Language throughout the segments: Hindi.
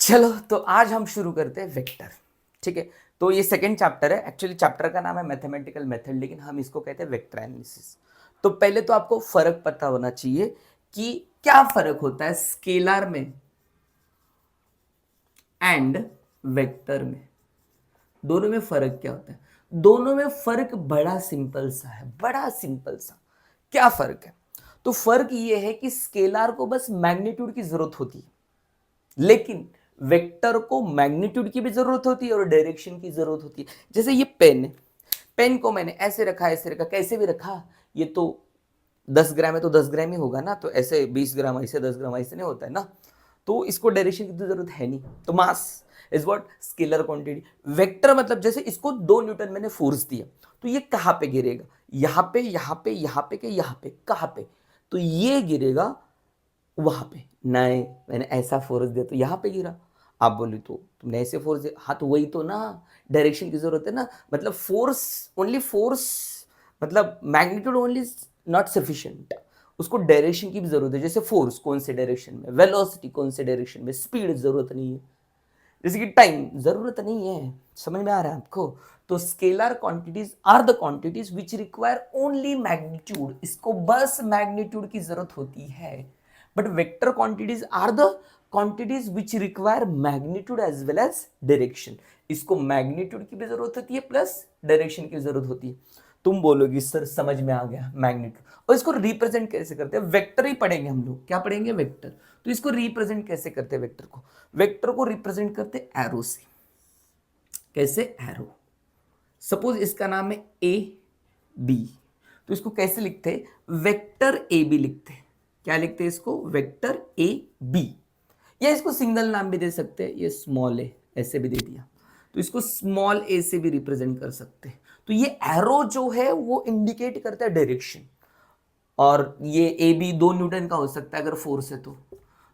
चलो तो आज हम शुरू करते हैं वेक्टर। ठीक है, तो ये सेकंड चैप्टर है। एक्चुअली चैप्टर का नाम है मैथमेटिकल मेथड, लेकिन हम इसको कहते हैं वेक्टर एनालिसिस। तो पहले तो आपको फर्क पता होना चाहिए कि क्या फर्क होता है स्केलर में एंड वेक्टर में। दोनों में फर्क क्या होता है? दोनों में फर्क बड़ा सिंपल सा है, बड़ा सिंपल सा। क्या फर्क है? तो फर्क ये है कि स्केलर को बस मैग्नीट्यूड की जरूरत होती है, लेकिन वेक्टर को मैग्नीट्यूड की भी जरूरत होती है और डायरेक्शन की जरूरत होती है। जैसे ये पेन है, पेन को मैंने ऐसे रखा, ऐसे रखा, कैसे भी रखा, ये तो 10 ग्राम है तो 10 ग्राम ही होगा ना, तो ऐसे 20 ग्राम ऐसे 10 ग्राम ऐसे नहीं होता है ना, तो इसको डायरेक्शन की तो जरूरत है नहीं। तो mass is what scalar quantity. Vector मतलब जैसे इसको 2 न्यूटन मैंने फोर्स दिया, तो ये कहां पे गिरेगा? यहाँ पे, यहाँ पे, यहाँ पे, के यहाँ पे, कहाँ पे? तो ये गिरेगा वहां पे। नहीं, मैंने ऐसा फोर्स दिया तो यहां पे गिरा। आप बोले तो तुमने ऐसे फोर्स दिया, हाँ तो वही तो ना, डायरेक्शन की जरूरत है ना। मतलब फोर्स, ओनली फोर्स, मतलब मैग्नीट्यूड ओनली नॉट सफिशिएंट, उसको डायरेक्शन की भी जरूरत है। जैसे फोर्स कौन से डायरेक्शन में, वेलोसिटी कौन से डायरेक्शन में, स्पीड जरूरत नहीं है, जैसे कि टाइम जरूरत नहीं है। समझ में आ रहा है आपको? तो scalar quantities are the quantities which require only magnitude, इसको बस मैग्नीट्यूड की जरूरत होती है। But vector quantities are the quantities which require magnitude as well as direction, इसको मैग्नीट्यूड की भी जरूरत होती है प्लस डायरेक्शन की जरूरत होती है। तुम बोलोगी सर समझ में आ गया मैग्नीट्यूड, और इसको रिप्रेजेंट कैसे करते हैं? वेक्टर ही पढ़ेंगे हम लोग। क्या पढ़ेंगे? वेक्टर। तो इसको रिप्रेजेंट कैसे करते हैं वेक्टर को? वेक्टर को रिप्रेजेंट करते एरो से। कैसे? एरो। सपोज इसका नाम है ए बी, तो इसको कैसे लिखते हैं? वेक्टर ए बी लिखते हैं। क्या लिखते हैं इसको? Vector A B. या इसको सिंगल नाम भी दे सकते हैं, ये स्मॉल ए ऐसे भी दे दिया, तो इसको स्मॉल ए से भी रिप्रेजेंट कर सकते हैं। तो ये एरो जो है वो इंडिकेट करता है डायरेक्शन। और ये ए बी 2 न्यूटन का हो सकता है अगर फोर्स है तो,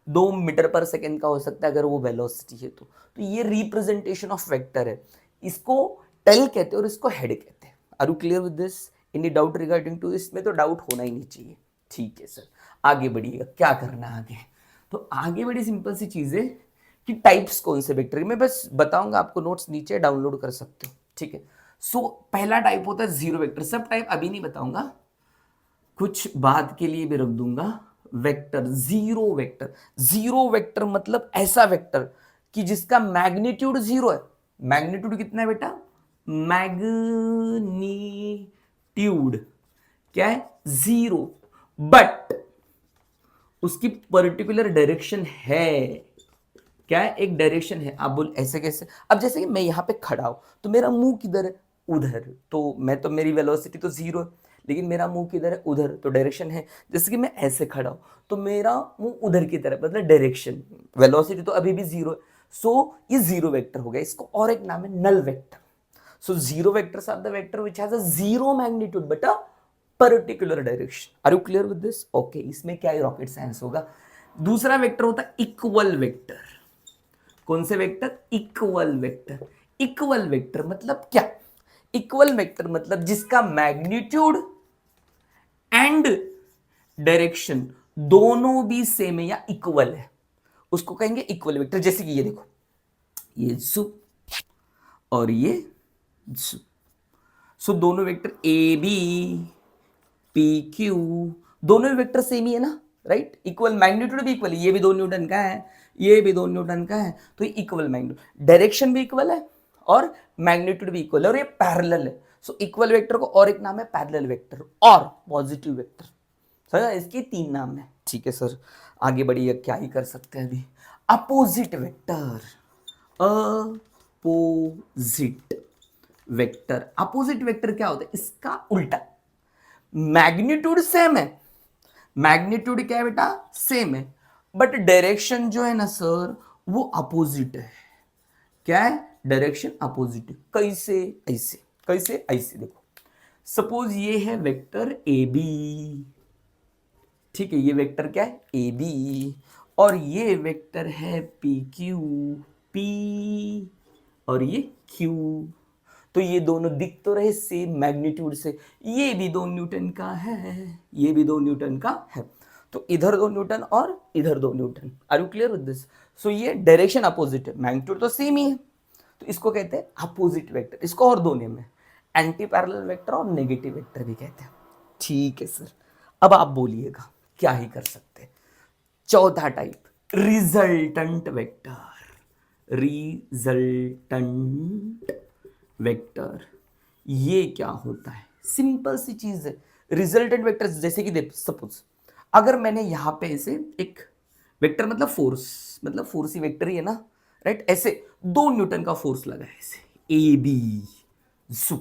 2 मीटर पर सेकेंड का हो सकता है अगर वो वेलोसिटी है तो ये रिप्रेजेंटेशन ऑफ वेक्टर है। इसको टेल कहते हैं और इसको हेड कहते हैं। Are you clear with this? Any doubt regarding to? इसमें तो डाउट होना ही नहीं चाहिए। ठीक है सर, आगे बढ़िएगा। क्या करना है आगे? तो आगे बड़ी सिंपल सी चीज है कि टाइप्स कौन से वेक्टर, मैं बस बताऊंगा आपको, नोट्स नीचे डाउनलोड कर सकते हो। ठीक है, सो पहला टाइप होता है जीरो वेक्टर। सब टाइप अभी नहीं बताऊंगा, कुछ बाद के लिए भी रख दूंगा। Vector, zero vector. Zero vector मतलब ऐसा वेक्टर कि जिसका मैग्नीट्यूड जीरो है। मैग्नीट्यूड कितना है बेटा? मैग्नीट्यूड क्या है? जीरो। बट उसकी पर्टिकुलर डायरेक्शन है। क्या है? एक डायरेक्शन है। आप बोल ऐसे कैसे? अब जैसे कि मैं यहां पे खड़ा हूं तो मेरा मुंह किधर है? उधर। तो मैं तो, मेरी वेलोसिटी तो जीरो है, लेकिन मेरा मुंह किधर है? उधर, तो डायरेक्शन है। जैसे कि मैं ऐसे खड़ा हूं तो मेरा मुंह उधर की तरफ, मतलब डायरेक्शन। वेलोसिटी तो अभी भी जीरो है। सो ये जीरो वेक्टर हो गया। इसको और एक नाम है null vector. So zero vectors are the vector which has a zero magnitude but a particular direction. Are you clear with this? Okay, इसमें क्या रॉकेट साइंस होगा। दूसरा वेक्टर होता है इक्वल वेक्टर। कौन से vector? Equal vector. Equal vector मतलब क्या? इक्वल वेक्टर मतलब जिसका मैग्नीट्यूड एंड डायरेक्शन दोनों भी सेम है या इक्वल है, उसको कहेंगे इक्वल वेक्टर। जैसे कि ये देखो, ये जू और ये जू। सो दोनों vector A B P Q, दोनों वेक्टर सेम ही है ना, राइट? इक्वल, मैग्नीट्यूड भी इक्वल है। ये भी 2 न्यूटन का है, ये भी 2 न्यूटन का है, तो ये इक्वल मैग्नीट्यूड, डायरेक्शन भी इक्वल है और मैग्नीट्यूड भी इक्वल है, और ये पैरेलल है। सो इक्वल वेक्टर को और एक नाम है पैरेलल वेक्टर और पॉजिटिव वेक्टर। समझा? इसके 3 नाम है। ठीक है सर, आगे बढ़िए। क्या ही कर सकते हैं अभी? Opposite vector. Opposite vector, opposite vector क्या होता है? इसका उल्टा। मैग्नीट्यूड सेम है, मैग्नीट्यूड क्या है बेटा? सेम है, बट डायरेक्शन जो है ना सर वो अपोजिट है। क्या है? डायरेक्शन अपोजिट है। कैसे? ऐसे। कैसे? ऐसे देखो, सपोज ये है वेक्टर ए बी। ठीक है, ये वेक्टर क्या है? A B. और ये वेक्टर है पी क्यू, पी और ये क्यू। तो ये दोनों दिख तो रहे सेम मैग्नीट्यूड से। ये भी 2 न्यूटन का है, ये भी 2 न्यूटन का है, तो इधर 2 न्यूटन और इधर 2 Newton. Are you clear with this? So ये डायरेक्शन अपोजिट है, मैग्नीट्यूड तो सेम ही है, तो इसको कहते हैं अपोजिट वेक्टर। इसको और दो नेम है, एंटी पैरेलल वेक्टर और नेगेटिव वेक्टर भी कहते हैं। ठीक है सर, अब आप बोलिएगा क्या ही कर सकते हैं। चौथा type, resultant vector. Resultant vector ये क्या होता है? सिंपल सी चीज है। रिजल्टेंट वेक्टर जैसे कि देख, सपोज अगर मैंने यहां पे ऐसे एक वेक्टर, मतलब फोर्स ही वेक्टर ही है ना, राइट? ऐसे 2 न्यूटन का फोर्स लगा है ऐसे, ए बी जू,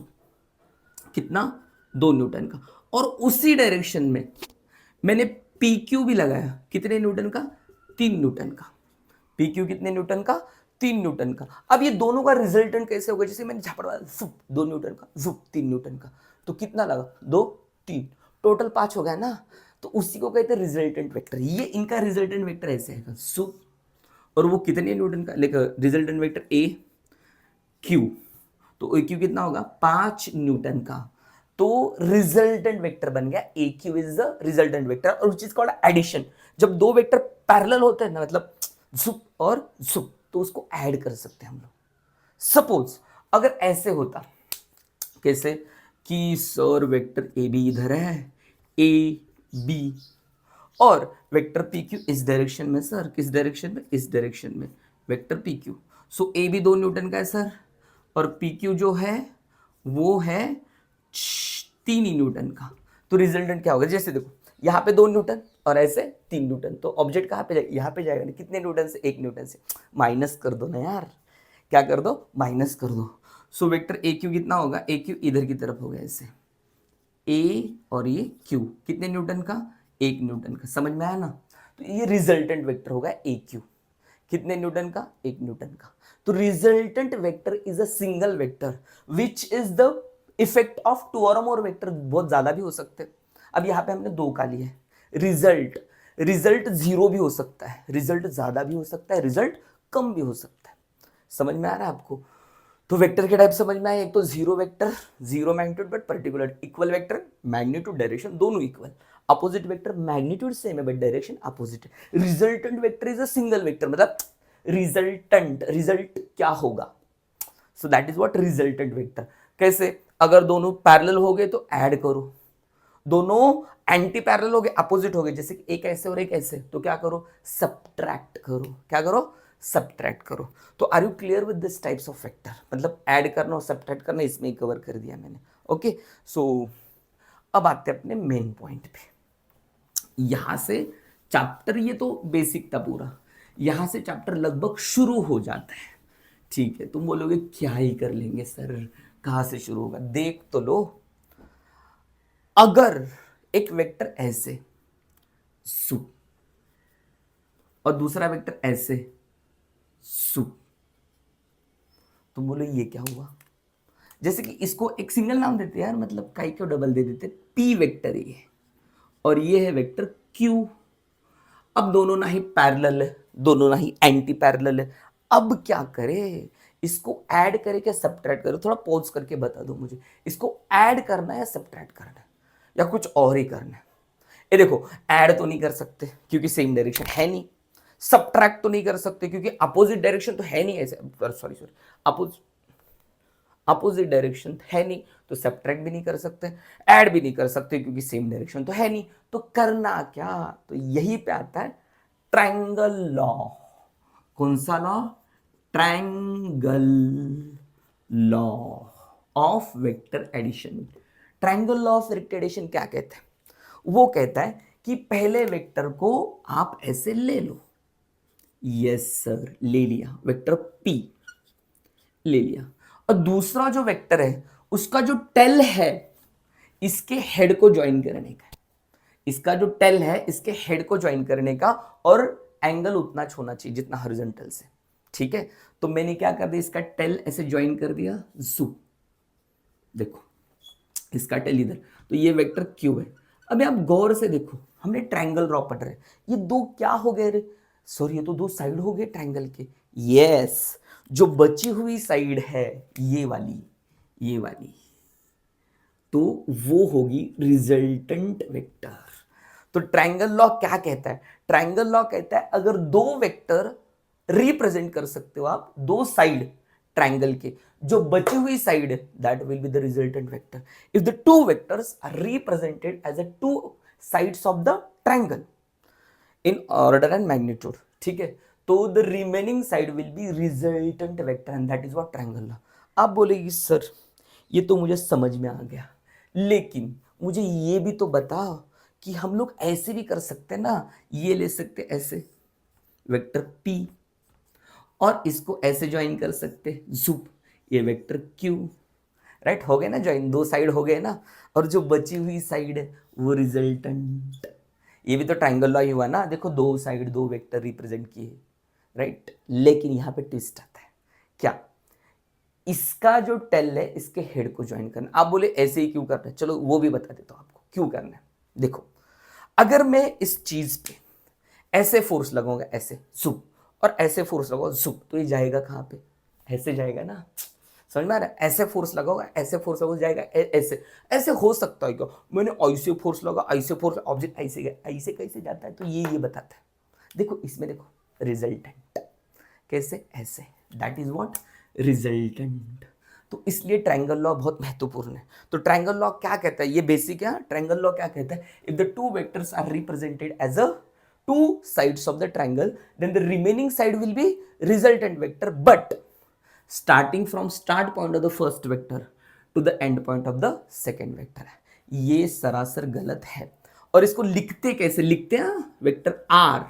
कितना? 2 न्यूटन का। और उसी डायरेक्शन में मैंने पी क्यू भी लगाया, कितने न्यूटन का? 3 न्यूटन का। पी क्यू कितने न्यूटन का? 3 न्यूटन का। अब ये दोनों का रिजल्टेंट कैसे होगा? जैसे मैंने झापड़ मारा, 2 न्यूटन का, 3 न्यूटन का, तो कितना लगा? 2 3, टोटल 5 हो गया ना। तो उसी को कहते हैं रिजल्टेंट वेक्टर। ये इनका रिजल्टेंट वेक्टर ऐसे है सुप, और वो कितने न्यूटन का? लेकर रिजल्टेंट वेक्टर ए क्यू, तो ए क्यू कितना होगा? 5 न्यूटन का। तो रिजल्टेंट वेक्टर बन गया A Q is the resultant vector. और उस चीज कॉल्ड एडिशन। जब दो वेक्टर पैरेलल होते हैं ना, मतलब जुप और जुप, तो उसको ऐड कर सकते हैं हम लोग। सपोज अगर ऐसे होता, कैसे कि सर वेक्टर ए बी इधर है, ए बी, और वेक्टर पी क्यू इस डायरेक्शन में। सर किस डायरेक्शन में? इस डायरेक्शन में, vector P Q. So A B 2 newton का है सर, और पी क्यू जो है वो है 3 ही न्यूटन का। तो रिजल्टेंट क्या होगा? जैसे देखो यहाँ पे 2 न्यूटन और ऐसे 3 न्यूटन, तो ऑब्जेक्ट कहाँ पे जाएगा? यहाँ पे जाएगा ना। कितने न्यूटन से? 1 न्यूटन से। माइनस कर दो ना यार, क्या कर दो? माइनस कर दो। सो वेक्टर ए क्यू कितना होगा? ए क्यू इधर की तरफ होगा ऐसे, ए और ये क्यू, कितने न्यूटन का? 1 न्यूटन का। समझ में आया ना? तो ये रिजल्टेंट वेक्टर होगा ए क्यू, कितने न्यूटन का? 1 न्यूटन का। तो resultant vector is a single vector which is the effect of 2 और मोर वेक्टर। बहुत ज्यादा भी हो सकते हैं। अब यहां पे हमने 2 का लिया है। रिजल्ट, रिजल्ट 0 भी हो सकता है, रिजल्ट ज्यादा भी हो सकता है, रिजल्ट कम भी हो सकता है। समझ में आ रहा है आपको? तो वेक्टर के टाइप समझ में आए। एक तो zero vector, zero magnitude but particular, equal vector magnitude direction दोनों equal. Opposite vector magnitude same है बट डायरेक्शन अपोजिट है। Resultant vector is a single vector, मतलब रिजल्टेंट, रिजल्ट क्या होगा? So that is what resultant vector. कैसे? अगर दोनों पैरेलल हो गए तो ऐड करो, दोनों एंटी पैरेलल हो गए, अपोजिट हो गए, जैसे एक ऐसे और एक ऐसे, तो क्या करो? सब्ट्रैक्ट करो। क्या करो? सब्ट्रैक्ट करो। तो are you clear with this types of vector? मतलब ऐड करना और सब्ट्रैक्ट करना, इसमें ही कवर कर दिया मैंने। ओके, सो अब आते हैं अपने मेन पॉइंट पे। यहां से चैप्टर, ये तो बेसिक था पूरा, यहां से चैप्टर लगभग शुरू हो जाता है। ठीक है, तुम बोलोगे क्या ही कर लेंगे सर, कहां से शुरू होगा? देख तो लो। अगर एक वेक्टर ऐसे सु, और दूसरा वेक्टर ऐसे सु, तुम बोलो ये क्या हुआ? जैसे कि इसको एक सिंगल नाम देते यार, मतलब काई क्यों डबल दे देते? पी वेक्टर ये, और ये है वेक्टर क्यू। अब दोनों ना ही पैरेलल है, दोनों ना ही एंटी पैरेलल है। अब क्या करे? इसको ऐड करे क्या सब्ट्रैक्ट करे? थोड़ा पॉज करके बता दो मुझे, इसको ऐड करना है या सब्ट्रैक्ट करना है, या कुछ और ही करना है? ये देखो, ऐड तो नहीं कर सकते क्योंकि सेम डायरेक्शन है नहीं, सब्ट्रैक्ट तो नहीं कर सकते क्योंकि अपोजिट डायरेक्शन तो है नहीं, ऐसे सॉरी अपोजिट डायरेक्शन है नहीं, तो सब्ट्रैक्ट भी नहीं कर सकते, ऐड भी नहीं कर सकते क्योंकि सेम डायरेक्शन तो है नहीं। तो करना क्या? तो यही पे आता है ट्रायंगल लॉ। कौन सा law? Triangle law of vector addition. Triangle law of vector addition क्या कहता है? वो कहता है कि पहले वेक्टर को आप ऐसे ले लो। यस सर, ले लिया, वेक्टर पी ले लिया। और दूसरा जो वेक्टर है उसका जो टेल है इसके हेड को ज्वाइन करने का, इसका जो टेल है इसके हेड को ज्वाइन करने का, और एंगल उतना होना चाहिए जितना हॉरिजॉन्टल से। ठीक है, तो मैंने क्या कर दिया? इसका टेल ऐसे ज्वाइन कर दिया, जू, देखो इसका टेल इधर, तो ये वेक्टर क्यू है। अभी आप गौर से देखो, हमने ट्रायंगल ड्रॉ पढ़ रहे, ये दो क्या हो गए रे? सॉरी, ये तो दो साइड हो गए ट्रायंगल के। यस, जो बची हुई साइड है ये वाली, ये वाली, तो वो होगी रिजल्टेंट वेक्टर। तो ट्रायंगल लॉ क्या कहता है? ट्रायंगल लॉ कहता है अगर दो वेक्टर रिप्रेजेंट कर सकते हो आप दो साइड ट्रायंगल के, जो बची हुई साइड है that will be the resultant vector if the two vectors are represented as a two sides of the triangle in order and magnitude, ठीक है। तो the remaining side will be resultant vector and that is what triangle law. आप बोलेगी सर ये तो मुझे समझ में आ गया, लेकिन मुझे ये भी तो बताओ कि हम लोग ऐसे भी कर सकते हैं ना, ये ले सकते ऐसे वेक्टर p और इसको ऐसे ज्वाइन कर सकते जुप ये वेक्टर q, राइट, हो गए ना ज्वाइन, दो साइड हो गए ना, और जो बची हुई साइड है वो रिजल्टेंट, ये भी तो ट्रायंगल लॉ ही हुआ ना, देखो दो साइड दो वेक्टर रिप्रेजेंट किए, राइट। लेकिन यहां पे ट्विस्ट आता है, क्या, इसका जो टेल है इसके हेड को ज्वाइन करना। आप बोले ऐसे ही क्यों करना है, चलो वो भी बता देता हूं आपको क्यों करना है। देखो अगर मैं इस चीज पे ऐसे फोर्स लगाऊंगा ऐसे जुप, और ऐसे फोर्स लगाओ जुप, तो ये जाएगा कहां पे, ऐसे जाएगा ना, समझ में आ रहा है, ऐसे फोर्स लगाओगा ऐसे फोर्स लगाओ जाएगा ऐसे, ऐसे हो सकता है क्या, मैंने ऐसे फोर्स लगा ऐसे फोर्स, ऑब्जेक्ट ऐसे गया, ऐसे कैसे जाता है, तो ये बताता है। देखो इसमें देखो रिजल्टेंट कैसे, ऐसे, दैट इज व्हाट रिजल्टेंट। तो इसलिए ट्रायंगल लॉ बहुत महत्वपूर्ण है। तो ट्रायंगल लॉ क्या कहता है, ये बेसिक है, ट्रायंगल लॉ क्या कहता है, if the two vectors are represented as a two sides of the triangle, then the remaining side will be resultant vector, but starting from start point of the first vector to the end point of the second vector है। ये सरासर गलत है। और इसको लिखते कैसे, लिखते हैं vector r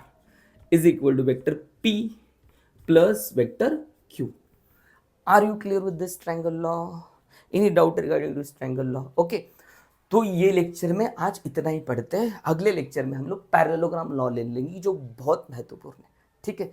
is equal to vector p plus vector q। Are you clear with this triangle law, any doubt regarding this triangle law, okay. तो ये लेक्चर में आज इतना ही पढ़ते हैं, अगले लेक्चर में हम लोग पैरेललोग्राम लॉ ले लेंगे जो बहुत महत्वपूर्ण है, ठीक है।